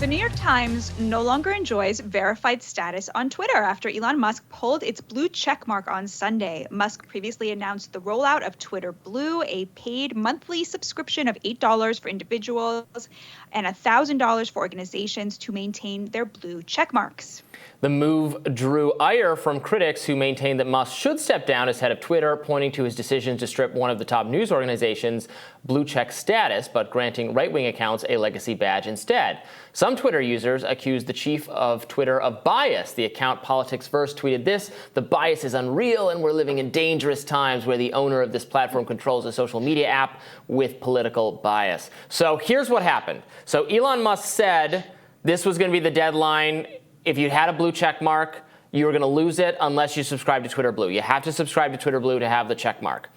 The New York Times no longer enjoys verified status on Twitter after Elon Musk pulled its blue checkmark on Sunday. Musk previously announced the rollout of Twitter Blue, a paid monthly subscription of $8 for individuals and $1,000 for organizations to maintain their blue checkmarks. The move drew ire from critics who maintained that Musk should step down as head of Twitter, pointing to his decision to strip one of the top news organizations' blue check status, but granting right-wing accounts a legacy badge instead. Some Twitter users accused the chief of Twitter of bias. The account Politics First tweeted this: "The bias is unreal, and we're living in dangerous times where the owner of this platform controls a social media app with political bias." So here's what happened. So Elon Musk said this was going to be the deadline. If you had a blue check mark, you were going to lose it unless you subscribe to Twitter Blue. You have to subscribe to Twitter Blue to have the check mark.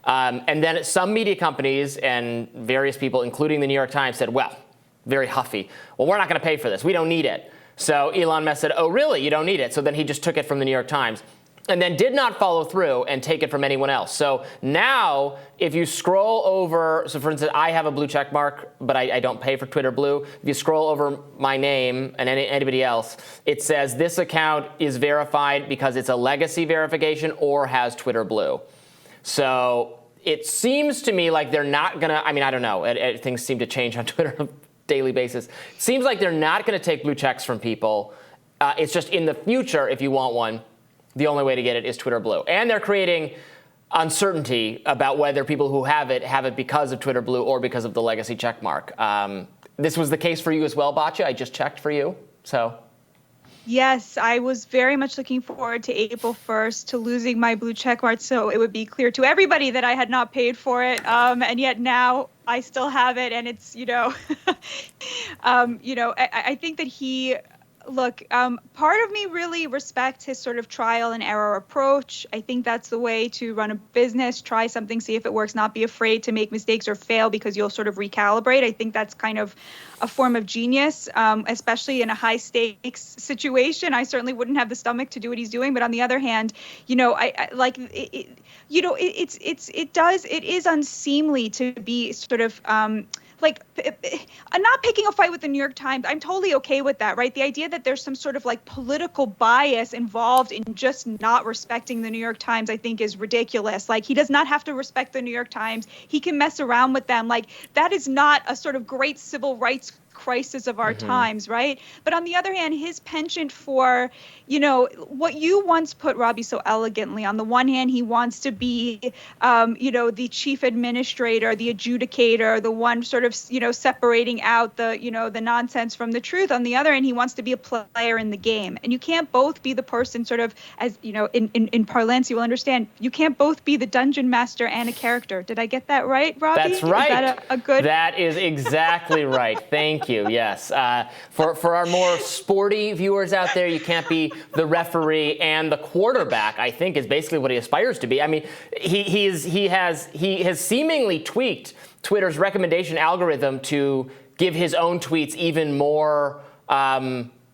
And then some media companies and various people, including the New York Times, said, well, very huffy, well, we're not going to pay for this. We don't need it. So Elon Musk said, oh, really? You don't need it? So then he just took it from the New York Times and then did not follow through and take it from anyone else. So now, if you scroll over, so for instance, I have a blue check mark, but I don't pay for Twitter Blue. If you scroll over my name and anybody else, it says this account is verified because it's a legacy verification or has Twitter Blue. So it seems to me like they're not gonna, I mean, I don't know, things seem to change on Twitter on a daily basis. It seems like they're not gonna take blue checks from people. It's just in the future, if you want one, the only way to get it is Twitter Blue. And they're creating uncertainty about whether people who have it because of Twitter Blue or because of the legacy checkmark. This was the case for you as well, Batya. I just checked for you. So. Yes, I was very much looking forward to April 1st to losing my blue checkmark, so it would be clear to everybody that I had not paid for it. And yet now I still have it, and it's, I think that he. Look, part of me really respects his sort of trial and error approach. I think that's the way to run a business. Try something, see if it works, not be afraid to make mistakes or fail because you'll sort of recalibrate. I think that's kind of a form of genius, especially in a high stakes situation. I certainly wouldn't have the stomach to do what he's doing. But on the other hand, it is unseemly to be sort of not picking a fight with the New York Times. I'm totally okay with that, right? The idea that there's some sort of like political bias involved in just not respecting the New York Times, I think is ridiculous. Like, he does not have to respect the New York Times. He can mess around with them. Like, that is not a sort of great civil rights crisis of our times, right? But on the other hand, his penchant for, what you once put, Robbie, so elegantly. On the one hand, he wants to be, the chief administrator, the adjudicator, the one sort of, separating out the nonsense from the truth. On the other hand, he wants to be a player in the game. And you can't both be the person sort of, as, in parlance, you will understand, you can't both be the dungeon master and a character. Did I get that right, Robbie? That's right. Is that a good? That is exactly right. Thank you. Yes. For our more sporty viewers out there, you can't be the referee and the quarterback, I think, is basically what he aspires to be. I mean, he has seemingly tweaked Twitter's recommendation algorithm to give his own tweets even more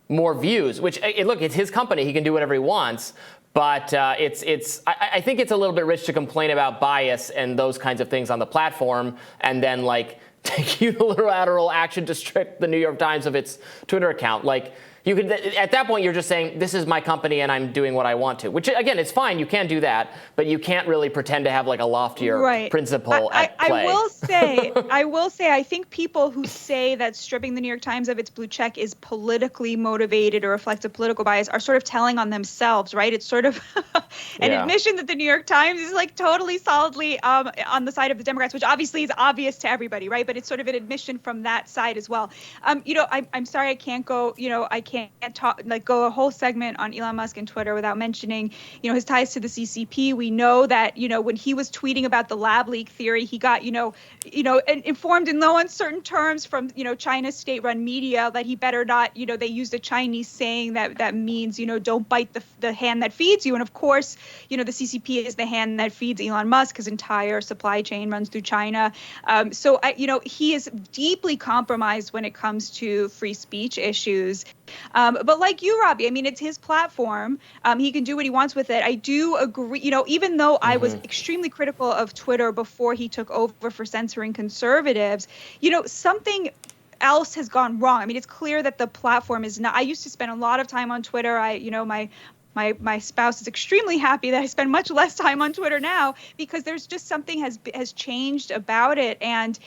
views, which, look, it's his company. He can do whatever he wants. But I think it's a little bit rich to complain about bias and those kinds of things on the platform and then, take unilateral action to strip the New York Times of its Twitter account. You could, at that point, you're just saying, this is my company and I'm doing what I want to, which, again, it's fine. You can do that, but you can't really pretend to have a loftier principle at play. I will say, I think people who say that stripping the New York Times of its blue check is politically motivated or reflects a political bias are sort of telling on themselves, right? It's sort of an admission that the New York Times is totally solidly on the side of the Democrats, which obviously is obvious to everybody, right? But it's sort of an admission from that side as well. I'm sorry I can't go, I can't talk go a whole segment on Elon Musk and Twitter without mentioning, his ties to the CCP. We know that, when he was tweeting about the lab leak theory, he got, informed in no uncertain terms from, China's state-run media that he better not, they used a Chinese saying that means, don't bite the hand that feeds you. And of course, the CCP is the hand that feeds Elon Musk. His entire supply chain runs through China. So he is deeply compromised when it comes to free speech issues. But like you, Robbie, I mean, it's his platform. He can do what he wants with it. I do agree, even though I was extremely critical of Twitter before he took over for censoring conservatives, something else has gone wrong. I mean, it's clear that the platform is not. I used to spend a lot of time on Twitter. My spouse is extremely happy that I spend much less time on Twitter now, because there's just something has changed about it. And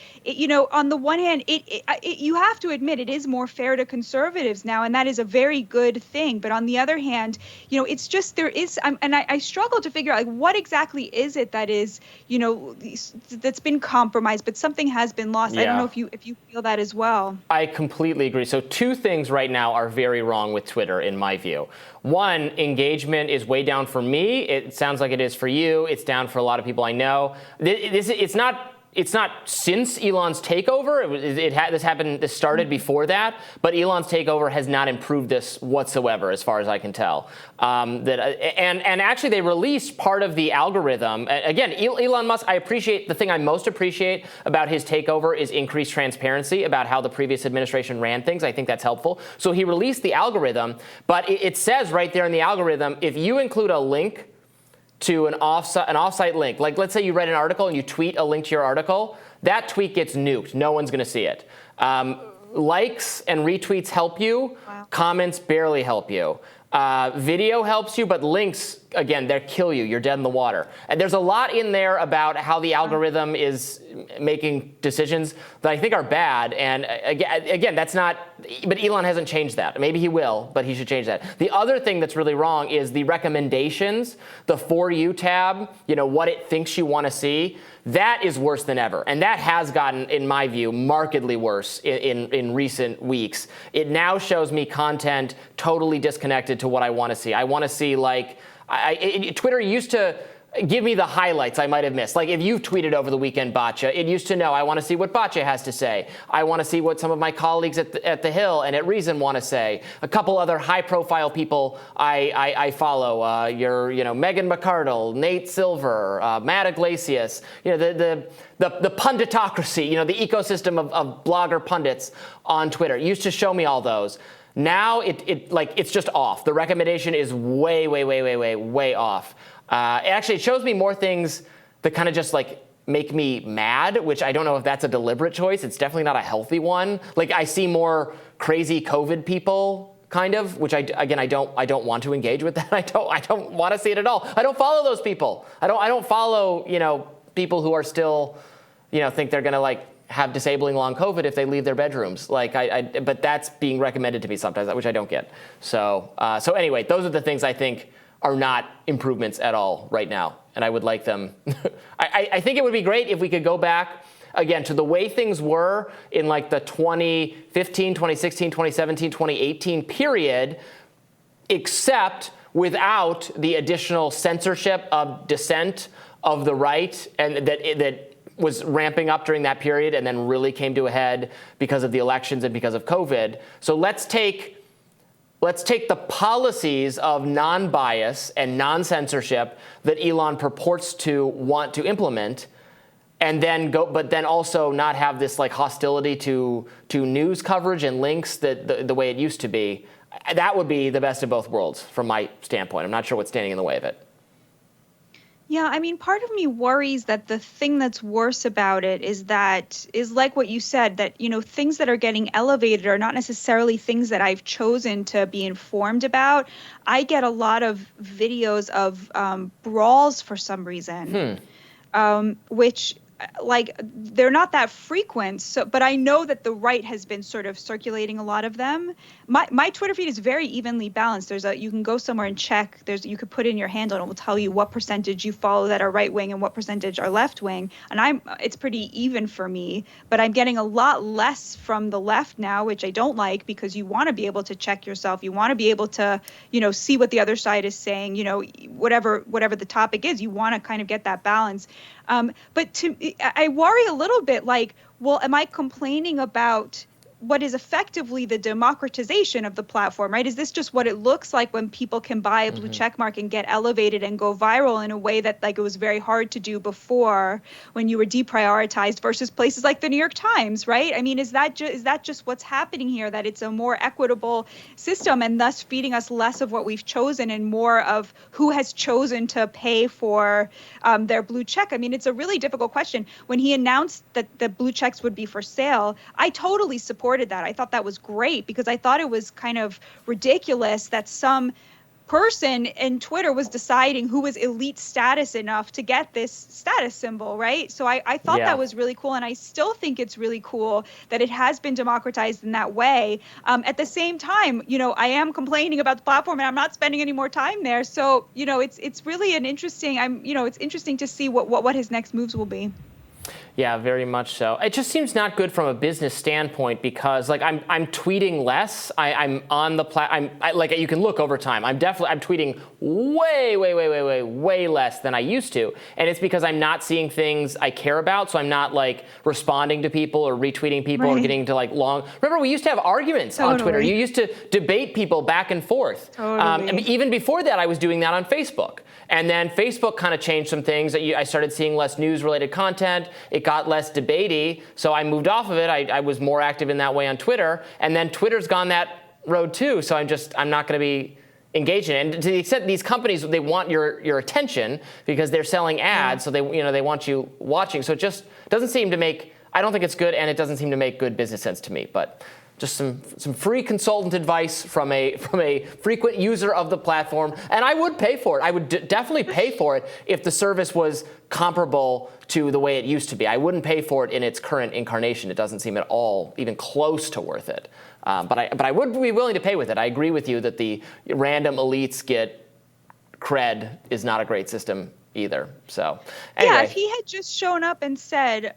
on the one hand, you have to admit it is more fair to conservatives now, and that is a very good thing. But on the other hand, it's just I struggle to figure out, like, what exactly is it that is that's been compromised, but something has been lost. Yeah. I don't know if you feel that as well. I completely agree. So two things right now are very wrong with Twitter, in my view. One, engagement is way down for me. It sounds like it is for you. It's down for a lot of people I know. It's not since Elon's takeover. This started before that, but Elon's takeover has not improved this whatsoever, as far as I can tell. And actually, they released part of the algorithm. Again, Elon Musk. The thing I most appreciate about his takeover is increased transparency about how the previous administration ran things. I think that's helpful. So he released the algorithm, but it says right there in the algorithm, if you include a link to an offsite link. Like, let's say you read an article and you tweet a link to your article, that tweet gets nuked. No one's going to see it. Likes and retweets help you. Wow. Comments barely help you. Video helps you, but links, again, they kill you. You're dead in the water. And there's a lot in there about how the algorithm is making decisions that I think are bad. And again, that's not, but Elon hasn't changed that. Maybe he will, but he should change that. The other thing that's really wrong is the recommendations, the For You tab, what it thinks you want to see. That is worse than ever. And that has gotten, in my view, markedly worse in recent weeks. It now shows me content totally disconnected to what I want to see. I want to see, like, Twitter used to give me the highlights I might have missed. Like, if you've tweeted over the weekend, Batya, it used to know, I want to see what Batya has to say. I want to see what some of my colleagues at The Hill and at Reason want to say. A couple other high-profile people I follow, Megan McArdle, Nate Silver, Matt Iglesias, the punditocracy, the ecosystem of blogger pundits on Twitter. It used to show me all those. Now it's just off. The recommendation is way off. It shows me more things that kind of just like make me mad, which I don't know if that's a deliberate choice. It's definitely not a healthy one. Like, I see more crazy COVID people, kind of, which I don't want to engage with that. I don't want to see it at all. I don't follow those people. I don't follow people who are still think they're gonna have disabling long COVID if they leave their bedrooms. But that's being recommended to me sometimes, which I don't get. So anyway, those are the things I think are not improvements at all right now, and I would like them. I think it would be great if we could go back, again, to the way things were in the 2015, 2016, 2017, 2018 period, except without the additional censorship of dissent of the right, and that was ramping up during that period and then really came to a head because of the elections and because of COVID. So let's take the policies of non-bias and non-censorship that Elon purports to want to implement, and then but then also not have this hostility to news coverage and links the way it used to be. That would be the best of both worlds from my standpoint. I'm not sure what's standing in the way of it. Yeah, I mean, part of me worries that the thing that's worse about it is like what you said, that, things that are getting elevated are not necessarily things that I've chosen to be informed about. I get a lot of videos of brawls for some reason, which they're not that frequent. So, but I know that the right has been sort of circulating a lot of them. My Twitter feed is very evenly balanced. You can go somewhere and check. You could put in your handle and it will tell you what percentage you follow that are right wing and what percentage are left wing. And it's pretty even for me, but I'm getting a lot less from the left now, which I don't like, because you want to be able to check yourself. You want to be able to, see what the other side is saying, whatever the topic is, you want to kind of get that balance. But I worry a little bit well, am I complaining about what is effectively the democratization of the platform, right? Is this just what it looks like when people can buy a blue check mark and get elevated and go viral in a way that it was very hard to do before, when you were deprioritized, versus places like the New York Times, right? I mean, is that just what's happening here, that it's a more equitable system and thus feeding us less of what we've chosen and more of who has chosen to pay for their blue check? I mean, it's a really difficult question. When he announced that the blue checks would be for sale, I totally support supported that. I thought that was great because I thought it was kind of ridiculous that some person in Twitter was deciding who was elite status enough to get this status symbol, right? So I thought that was really cool, and I still think it's really cool that it has been democratized in that way. At the same time, I am complaining about the platform, and I'm not spending any more time there. So, it's really an interesting. It's interesting to see what his next moves will be. Yeah, very much so. It just seems not good from a business standpoint because, like, I'm tweeting less. I'm on the like you can look over time. I'm tweeting way less than I used to, and it's because I'm not seeing things I care about. So I'm not like responding to people or retweeting people or getting to like long. Remember, we used to have arguments on Twitter. You used to debate people back and forth. Even before that, I was doing that on Facebook. And then Facebook kind of changed some things. I started seeing less news-related content. It got less debatey, so I moved off of it. I was more active in that way on Twitter. And then Twitter's gone that road too, so I'm not going to be engaged in it. And to the extent these companies, they want your attention because they're selling ads, so they want you watching. So it just doesn't seem to make, I don't think it's good, and it doesn't seem to make good business sense to me. But just some free consultant advice from a frequent user of the platform, and I would pay for it. I would definitely pay for it if the service was comparable to the way it used to be. I wouldn't pay for it in its current incarnation. It doesn't seem at all even close to worth it. But I would be willing to pay with it. I agree with you that the random elites get cred is not a great system either. So anyway. Yeah, if he had just shown up and said,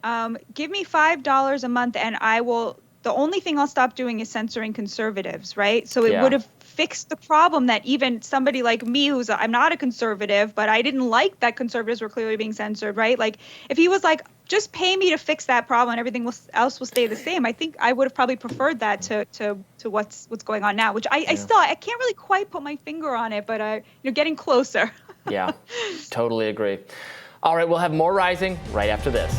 "Give me $5 a month, and I will." The only thing I'll stop doing is censoring conservatives, right? So it would have fixed the problem that even somebody like me, I'm not a conservative, but I didn't like that conservatives were clearly being censored, right? Like if he was like, just pay me to fix that problem and everything else will stay the same, I think I would have probably preferred that to what's going on now, which I can't really quite put my finger on it, but getting closer. Yeah, totally agree. All right, we'll have more Rising right after this.